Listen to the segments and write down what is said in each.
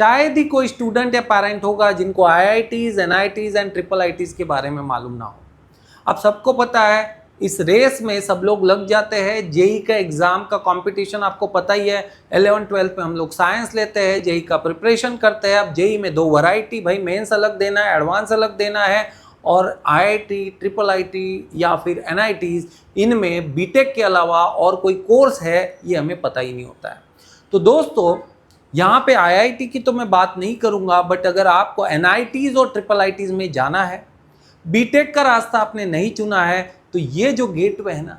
शायद ही कोई स्टूडेंट या पेरेंट होगा जिनको IITs, NITs and triple ITs के बारे में मालूम ना हो। अब सबको पता है इस रेस में सब लोग लग जाते हैं। जेई का एग्जाम का कंपटीशन आपको पता ही है। 11-12 में हम लोग साइंस लेते हैं, जेई का प्रिपरेशन करते हैं। अब जेई में दो वैरायटी, भाई मेंस अलग देना है, एडवांस अलग देना है। और आईआईटी, ट्रिपल आईटी या फिर एनआईटीज, इनमें बीटेक के अलावा और कोई कोर्स है ये हमें पता ही नहीं होता है। तो दोस्तों यहाँ पे आईआईटी की तो मैं बात नहीं करूँगा, बट अगर आपको एनआईटीज और ट्रिपल आईटीज में जाना है, बीटेक का रास्ता आपने नहीं चुना है, तो ये जो गेटवे है ना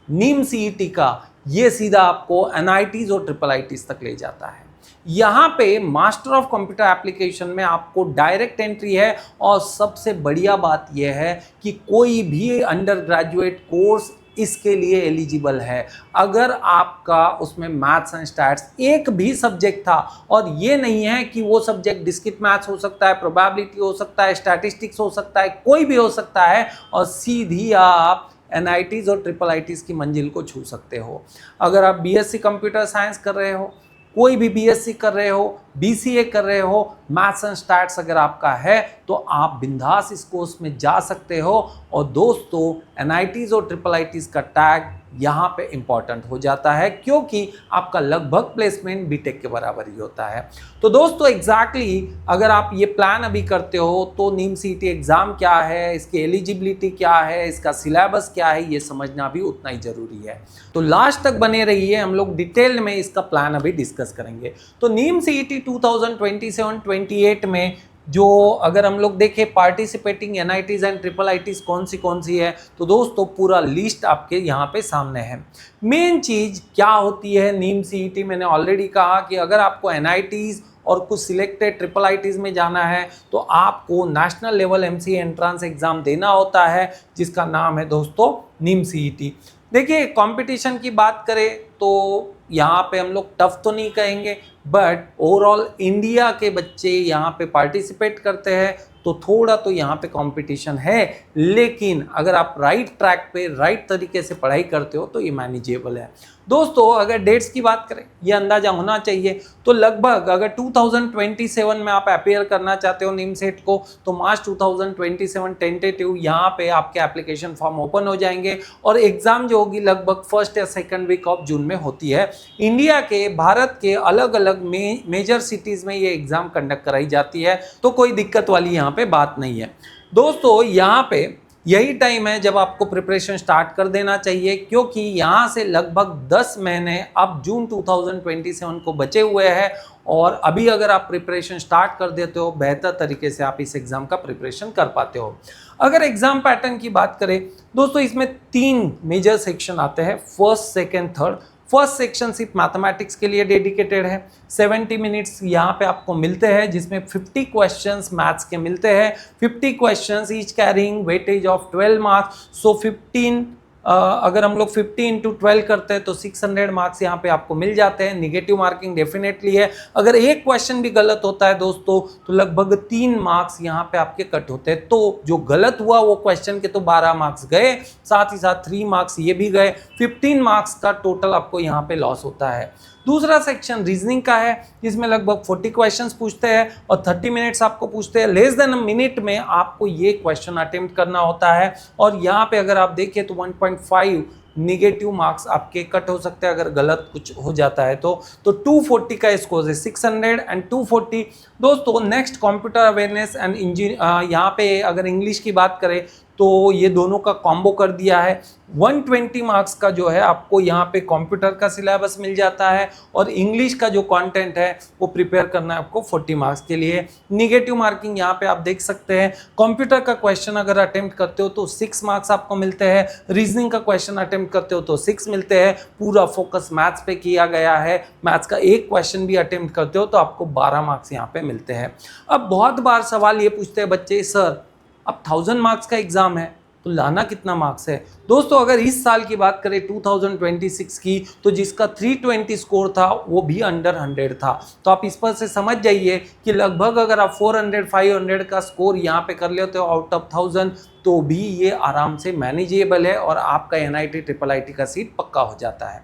नीम सीईटी का, ये सीधा आपको एनआईटीज और ट्रिपल आईटीज तक ले जाता है। यहाँ पे मास्टर ऑफ कंप्यूटर एप्लीकेशन में आपको डायरेक्ट एंट्री है। और सबसे बढ़िया बात यह है कि कोई भी अंडर ग्रेजुएट कोर्स इसके लिए एलिजिबल है अगर आपका उसमें मैथ्स एंड स्टैट्स एक भी सब्जेक्ट था। और ये नहीं है कि वो सब्जेक्ट डिस्क्रीट मैथ्स हो सकता है, प्रोबेबिलिटी हो सकता है, स्टैटिस्टिक्स हो सकता है, कोई भी हो सकता है, और सीधी आप एनआईटीज और ट्रिपल आईटीज की मंजिल को छू सकते हो। अगर आप बीएससी कंप्यूटर साइंस कर रहे हो, कोई भी बीएससी कर रहे हो, बीसीए कर रहे हो, मैथ्स एंड स्टैट्स अगर आपका है, तो आप बिंदास इस कोर्स में जा सकते हो। और दोस्तों एनआईटीज और ट्रिपल आईटीज का टैग यहाँ पे इम्पॉर्टेंट हो जाता है, क्योंकि आपका लगभग प्लेसमेंट बीटेक के बराबर ही होता है। तो दोस्तों एग्जैक्टली अगर आप ये प्लान अभी करते हो, तो नीम सीईटी एग्जाम क्या है, इसकी एलिजिबिलिटी क्या है, इसका सिलेबस क्या है, ये समझना भी उतना ही जरूरी है। तो लास्ट तक बने रहिए, हम लोग डिटेल में इसका प्लान अभी डिस्कस करेंगे। तो नीम सीईटी 2027-28 में जो अगर हम लोग देखें participating NITs and triple ITs कौन सी है, तो दोस्तों पूरा लिस्ट आपके यहाँ पे सामने है। मेन चीज़ क्या होती है नीम सीईटी, मैंने ऑलरेडी कहा कि अगर आपको एनआईटीज और कुछ सिलेक्टेड ट्रिपल आईटीज में जाना है, तो आपको national level MCA entrance exam देना होता है, जिसका नाम है दोस्तों नीम सीईटी। देखिए कंपटीशन की बात करें तो यहाँ पे हम लोग टफ तो नहीं कहेंगे, बट ओवरऑल इंडिया के बच्चे यहाँ पे पार्टिसिपेट करते हैं, तो थोड़ा तो यहाँ पे कंपटीशन है। लेकिन अगर आप राइट ट्रैक पे राइट तरीके से पढ़ाई करते हो तो ये मैनेजेबल है। दोस्तों अगर डेट्स की बात करें, ये अंदाजा होना चाहिए, तो लगभग अगर 2027 में आप अपेयर करना चाहते हो नीम सेट को, तो मार्च 2027 टेंटेटिव यहाँ पे आपके एप्लीकेशन फॉर्म ओपन हो जाएंगे। और एग्जाम जो होगी लगभग फर्स्ट या सेकंड वीक ऑफ जून में होती है। इंडिया के, भारत के अलग अलग मेजर सिटीज में ये एग्जाम कंडक्ट कराई जाती है, तो कोई दिक्कत वाली यहाँ पे बात नहीं है। दोस्तों यहाँ पे यही टाइम है जब आपको प्रिपरेशन स्टार्ट कर देना चाहिए, क्योंकि यहाँ से लगभग 10 महीने अब जून 2027 को बचे हुए हैं। और अभी अगर आप प्रिपरेशन स्टार्ट कर देते हो, बेहतर तरीके से आप इस एग्ज़ाम का प्रिपरेशन कर पाते हो। अगर एग्ज़ाम पैटर्न की बात करें दोस्तों, इसमें 3 मेजर सेक्शन आते हैं, first, second, third. First section सिर्फ मैथमेटिक्स के लिए डेडिकेटेड है। 70 मिनट्स यहाँ पे आपको मिलते हैं, जिसमें 50 क्वेश्चंस मैथ्स के मिलते हैं। 50 questions each carrying weightage of 12 marks. So 15 अगर हम लोग 50 × 12 करते हैं तो 600 मार्क्स यहाँ पे आपको मिल जाते हैं। निगेटिव मार्किंग डेफिनेटली है। अगर एक क्वेश्चन भी गलत होता है दोस्तों, तो लगभग 3 मार्क्स यहाँ पे आपके कट होते हैं। तो जो गलत हुआ वो क्वेश्चन के तो 12 मार्क्स गए, साथ ही साथ 3 मार्क्स ये भी गए। 15 मार्क्स का टोटल आपको यहाँ पे लॉस होता है। दूसरा सेक्शन रीजनिंग का है, जिसमें लगभग 40 क्वेश्चंस पूछते हैं और 30 मिनट्स आपको पूछते हैं। लेस देन अ मिनट में आपको ये क्वेश्चन अटेम्प्ट करना होता है। और यहाँ पे अगर आप देखें तो 1.5 निगेटिव मार्क्स आपके कट हो सकते हैं अगर गलत कुछ हो जाता है तो 240 का स्कोर है। 600 एंड 240। दोस्तों नेक्स्ट कंप्यूटर अवेयरनेस एंड यहाँ पे अगर इंग्लिश की बात करें तो ये दोनों का कॉम्बो कर दिया है। 120 मार्क्स का जो है आपको यहाँ पे कंप्यूटर का सिलेबस मिल जाता है, और इंग्लिश का जो कंटेंट है वो प्रिपेयर करना है आपको 40 मार्क्स के लिए। निगेटिव मार्किंग यहाँ पे आप देख सकते हैं। कंप्यूटर का क्वेश्चन अगर अटेम्प्ट करते हो तो 6 मार्क्स आपको मिलते हैं। रीजनिंग का क्वेश्चन अटेम्प्ट करते हो तो 6 मिलते हैं। पूरा फोकस मैथ्स पे किया गया है। मैथ्स का एक क्वेश्चन भी अटेम्प्ट करते हो तो आपको 12 मार्क्स यहाँ पे मिलते हैं। अब बहुत बार सवाल ये पूछते हैं बच्चे, सर अब 1000 मार्क्स का एग्जाम है तो लाना कितना मार्क्स है? दोस्तों अगर इस साल की बात करें 2026 की, तो जिसका 320 स्कोर था वो भी अंडर 100 था। तो आप इस पर से समझ जाइए कि लगभग अगर आप 400-500 का स्कोर यहाँ पे कर लेते हो आउट ऑफ 1000, तो भी ये आराम से मैनेजेबल है और आपका एनआईटी ट्रिपल आईटी का सीट पक्का हो जाता है।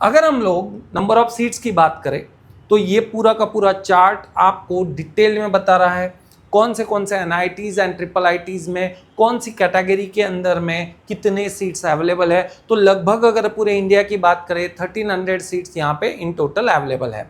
अगर हम लोग नंबर ऑफ सीट्स की बात करें तो ये पूरा का पूरा चार्ट आपको डिटेल में बता रहा है कौन से NITs एंड ट्रिपल IITs में कौन सी कैटेगरी के अंदर में कितने सीट्स अवेलेबल है। तो लगभग अगर पूरे इंडिया की बात करें 1300 सीट्स यहाँ पे इन टोटल अवेलेबल है।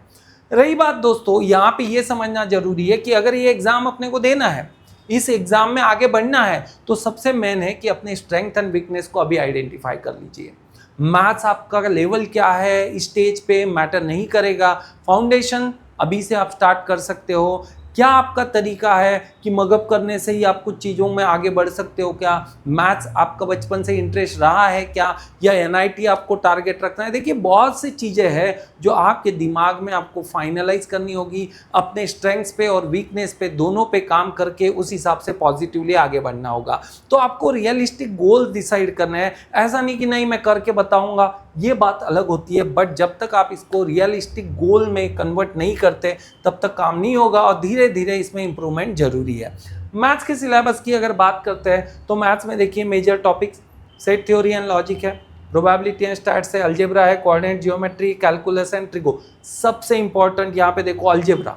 रही बात दोस्तों, यहाँ पे ये समझना जरूरी है कि अगर ये एग्जाम अपने को देना है, इस एग्जाम में आगे बढ़ना है, तो सबसे मेन है कि अपने स्ट्रेंथ एंड वीकनेस को अभी आइडेंटिफाई कर लीजिए। मैथ्स आपका लेवल क्या है स्टेज पे मैटर नहीं करेगा। फाउंडेशन अभी से आप स्टार्ट कर सकते हो। क्या आपका तरीका है कि मगअप करने से ही आप कुछ चीज़ों में आगे बढ़ सकते हो क्या? मैथ्स आपका बचपन से इंटरेस्ट रहा है क्या, या NIT आपको टारगेट रखना है? देखिए बहुत सी चीज़ें हैं जो आपके दिमाग में आपको फाइनलाइज करनी होगी। अपने स्ट्रेंथ्स पे और वीकनेस पे दोनों पे काम करके उस हिसाब से पॉजिटिवली आगे बढ़ना होगा। तो आपको रियलिस्टिक गोल डिसाइड करना है। ऐसा नहीं कि नहीं मैं करके बताऊंगा, ये बात अलग होती है, बट जब तक आप इसको रियलिस्टिक गोल में कन्वर्ट नहीं करते तब तक काम नहीं होगा और धीरे धीरे इसमें इंप्रूवमेंट जरूरी है। मैथ्स के सिलेबस की अगर बात करते हैं तो मैथ्स में देखिए major topics set theory and logic है, प्रोबेबिलिटी एंड स्टैट्स है, अलजेब्रा है, coordinate geometry, calculus and trigo. सबसे इंपॉर्टेंट यहाँ पे देखो अलजेब्रा।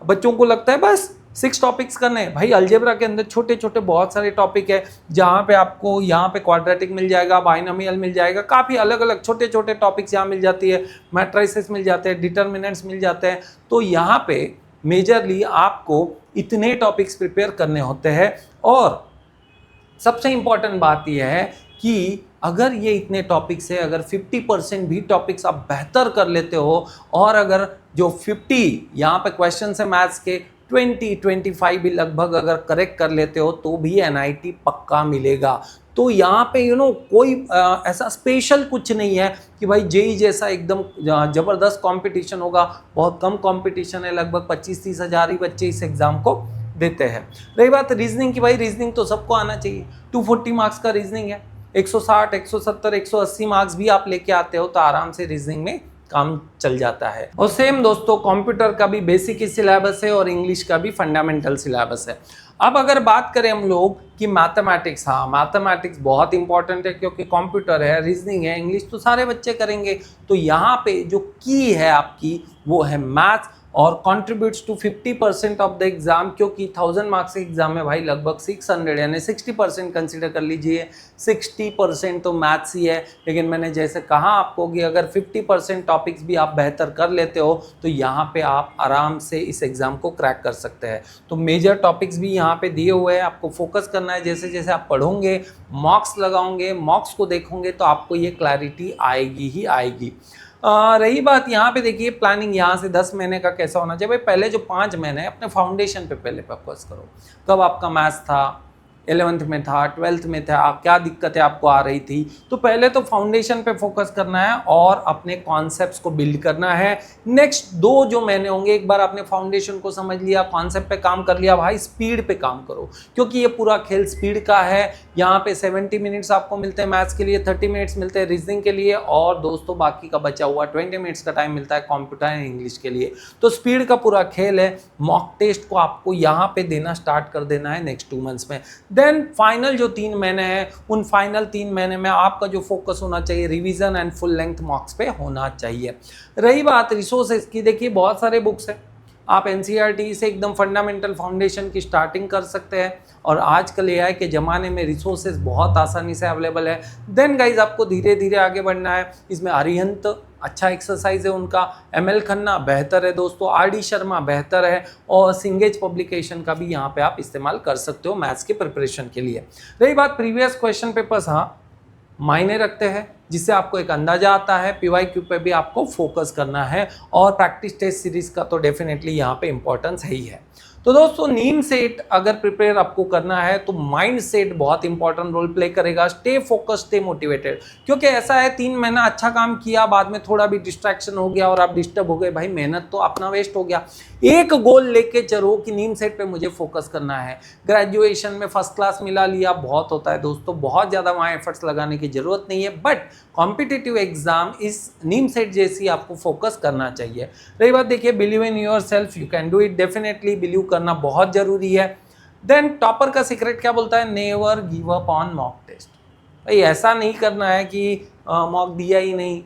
बच्चों को लगता है बस 6 टॉपिक्स करने हैं, भाई अलजेब्रा के अंदर छोटे छोटे बहुत सारे टॉपिक है, जहाँ पे आपको यहाँ पे क्वाड्रेटिक मिल जाएगा, बाइनोमियल मिल जाएगा, काफ़ी अलग अलग छोटे छोटे टॉपिक्स यहाँ मिल जाती है, मैट्रिसेस मिल जाते हैं, डिटर्मिनेंट्स मिल जाते हैं। तो यहाँ पे मेजरली आपको इतने टॉपिक्स प्रिपेयर करने होते हैं। और सबसे इंपॉर्टेंट बात यह है कि अगर ये इतने टॉपिक्स है, अगर 50% भी टॉपिक्स आप बेहतर कर लेते हो, और अगर जो 50 यहाँ पे क्वेश्चन है मैथ्स के 20-25 भी लगभग अगर करेक्ट कर लेते हो तो भी NIT पक्का मिलेगा। तो यहाँ पे कोई ऐसा स्पेशल कुछ नहीं है कि भाई जेई जैसा एकदम ज़बरदस्त कंपटीशन होगा। बहुत कम कंपटीशन है, लगभग 25-30 हज़ार ही बच्चे इस एग्ज़ाम को देते हैं। रही बात रीजनिंग की, भाई रीजनिंग तो सबको आना चाहिए। 240 मार्क्स का रीजनिंग है, 160, 170, 180 मार्क्स भी आप लेके आते हो तो आराम से रीजनिंग में काम चल जाता है। और सेम दोस्तों कंप्यूटर का भी बेसिक ही सिलेबस है और इंग्लिश का भी फंडामेंटल सिलेबस है। अब अगर बात करें हम लोग कि मैथमेटिक्स, हाँ मैथमेटिक्स बहुत इंपॉर्टेंट है क्योंकि कंप्यूटर है, रीजनिंग है, इंग्लिश तो सारे बच्चे करेंगे। तो यहाँ पे जो की है आपकी वो है मैथ्स, और contributes to 50% of the exam, क्योंकि 1000 मार्क्स के एग्जाम में भाई लगभग 600 यानी 60% कंसीडर कर लीजिए, 60% तो मैथ्स ही है। लेकिन मैंने जैसे कहा आपको कि अगर 50% टॉपिक्स भी आप बेहतर कर लेते हो तो यहाँ पे आप आराम से इस एग्ज़ाम को क्रैक कर सकते हैं। तो मेजर टॉपिक्स भी यहाँ पे दिए हुए हैं, आपको फोकस करना है। जैसे जैसे आप पढ़ोगे, मॉक्स लगाओगे, मॉक्स को देखोगे तो आपको ये क्लैरिटी आएगी ही आएगी। रही बात यहाँ पे देखिए प्लानिंग यहाँ से 10 महीने का कैसा होना चाहिए। भाई पहले जो 5 महीने अपने फाउंडेशन पे पहले फोकस करो। कब आपका मैथ्स था, 11th में था, 12th में था, क्या दिक्कतें आपको आ रही थी, तो पहले तो फाउंडेशन पे फोकस करना है और अपने कॉन्सेप्ट्स को बिल्ड करना है। नेक्स्ट 2 जो महीने होंगे, एक बार आपने फाउंडेशन को समझ लिया, कॉन्सेप्ट पे काम कर लिया, भाई स्पीड पे काम करो, क्योंकि ये पूरा खेल स्पीड का है। यहाँ पे 70 मिनट्स आपको मिलते हैं मैथ्स के लिए, 30 मिनट्स मिलते हैं रीजनिंग के लिए, और दोस्तों बाकी का बचा हुआ 20 मिनट्स का टाइम मिलता है कंप्यूटर एंड इंग्लिश के लिए। तो स्पीड का पूरा खेल है। मॉक टेस्ट को आपको यहाँ पे देना स्टार्ट कर देना है नेक्स्ट 2 मंथ्स में। देन फाइनल जो 3 महीने हैं, उन फाइनल 3 महीने में आपका जो फोकस होना चाहिए रिवीजन एंड फुल लेंथ मॉक्स पे होना चाहिए। रही बात रिसोर्सेज की, देखिए बहुत सारे बुक्स हैं, आप NCERT से एकदम फंडामेंटल फाउंडेशन की स्टार्टिंग कर सकते हैं, और आजकल AI के ज़माने में रिसोर्सेज बहुत आसानी से अवेलेबल है। देन गाइज आपको धीरे धीरे आगे बढ़ना है। इसमें अरिहंत अच्छा एक्सरसाइज है उनका, ML खन्ना बेहतर है दोस्तों, RD शर्मा बेहतर है, और सिंगेज पब्लिकेशन का भी यहाँ पे आप इस्तेमाल कर सकते हो मैथ्स के प्रिपरेशन के लिए। रही बात प्रीवियस क्वेश्चन पेपर्स, हाँ मायने रखते हैं, जिससे आपको एक अंदाजा आता है। PYQ पे भी आपको फोकस करना है, और प्रैक्टिस टेस्ट सीरीज का तो डेफिनेटली यहाँ पे इंपॉर्टेंस है ही है। तो दोस्तों नीम सेट अगर प्रिपेयर आपको करना है तो माइंड सेट बहुत इंपॉर्टेंट रोल प्ले करेगा। स्टे फोकस, स्टे मोटिवेटेड, क्योंकि ऐसा है 3 महीना अच्छा काम किया, बाद में थोड़ा भी डिस्ट्रैक्शन हो गया और आप डिस्टर्ब हो गए, भाई मेहनत तो अपना वेस्ट हो गया। एक गोल लेके चलो कि नीम सेट पे मुझे फोकस करना है। ग्रेजुएशन में फर्स्ट क्लास मिला लिया बहुत होता है दोस्तों, बहुत ज़्यादा वहाँ एफर्ट्स लगाने की जरूरत नहीं है, बट कॉम्पिटिटिव एग्जाम इस नीम सेट जैसी आपको फोकस करना चाहिए। रही बात देखिए believe in your self, you can do it, definitely believe करना बहुत जरूरी है। देन टॉपर का सीक्रेट क्या बोलता है, never give up on mock test. भाई ऐसा नहीं करना है कि मॉक दिया ही नहीं,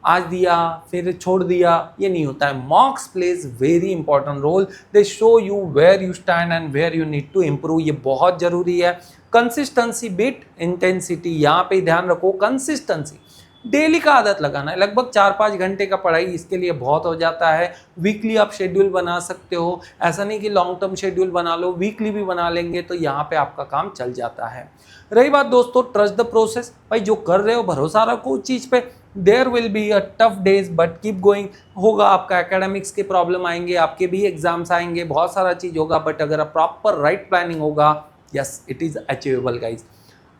आज दिया फिर छोड़ दिया, ये नहीं होता है। Mocks plays very important role, they show you where you stand and where you need to improve, ये बहुत जरूरी है। कंसिस्टेंसी बीट इंटेंसिटी, यहाँ पे ध्यान रखो, कंसिस्टेंसी डेली का आदत लगाना है। लगभग 4-5 घंटे का पढ़ाई इसके लिए बहुत हो जाता है। वीकली आप शेड्यूल बना सकते हो, ऐसा नहीं कि लॉन्ग टर्म शेड्यूल बना लो, वीकली भी बना लेंगे तो यहाँ पे आपका काम चल जाता है। रही बात दोस्तों ट्रस्ट द प्रोसेस, भाई जो कर रहे हो भरोसा रखो उस चीज़ पे। There will be a tough days but keep going, होगा आपका एकेडमिक्स के प्रॉब्लम आएंगे, आपके भी एग्जाम्स आएंगे, बहुत सारा चीज़ होगा, बट अगर प्रॉपर राइट प्लानिंग होगा, yes it is achievable guys.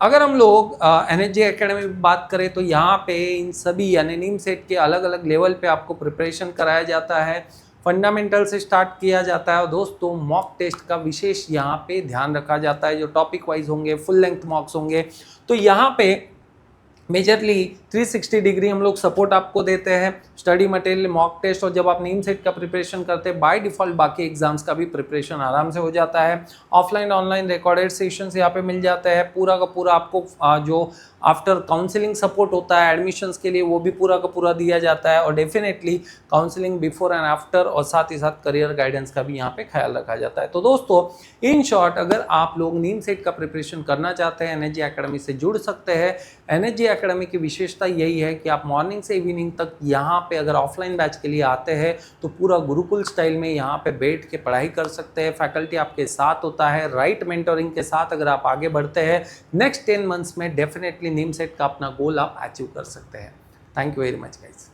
अगर हम लोग एनएचजी एकेडमी में बात करें तो यहाँ पे इन सभी यानी नीम सेट के अलग अलग लेवल पे आपको प्रिपरेशन कराया जाता है। फंडामेंटल से स्टार्ट किया जाता है और दोस्तों मॉक टेस्ट का विशेष यहाँ पे ध्यान रखा जाता है, जो टॉपिक वाइज होंगे, फुल लेंथ मॉक्स होंगे। तो यहाँ पे मेजरली 360 डिग्री हम लोग सपोर्ट आपको देते हैं, स्टडी मटेरियल, मॉक टेस्ट, और जब आप नीम सेट का प्रिपरेशन करते हैं बाय डिफॉल्ट बाकी एग्जाम्स का भी प्रिपरेशन आराम से हो जाता है। ऑफलाइन ऑनलाइन रिकॉर्डेड सेशंस यहाँ पे मिल जाते हैं, पूरा का पूरा आपको जो आफ्टर काउंसलिंग सपोर्ट होता है एडमिशन्स के लिए वो भी पूरा का पूरा दिया जाता है, और definitely counselling before and after, और साथ ही साथ करियर गाइडेंस का भी यहाँ पे ख्याल रखा जाता है। तो दोस्तों इन शॉर्ट अगर आप लोग नीम सेट का प्रिपरेशन करना चाहते हैं एनएचजी एकेडमी से जुड़ सकते हैं। एनएचजी एकेडमी की विशेषता यही है कि आप मॉर्निंग से इवनिंग तक यहाँ पे अगर ऑफलाइन बैच के लिए आते हैं तो पूरा गुरुकुल स्टाइल में यहाँ पे बैठ के पढ़ाई कर सकते हैं, फैकल्टी आपके साथ होता है, राइट मेंटोरिंग के साथ अगर आप आगे बढ़ते हैं नेक्स्ट 10 मंथ्स में डेफिनेटली नीम सेट का अपना गोल आप अचीव कर सकते हैं। Thank you very much guys.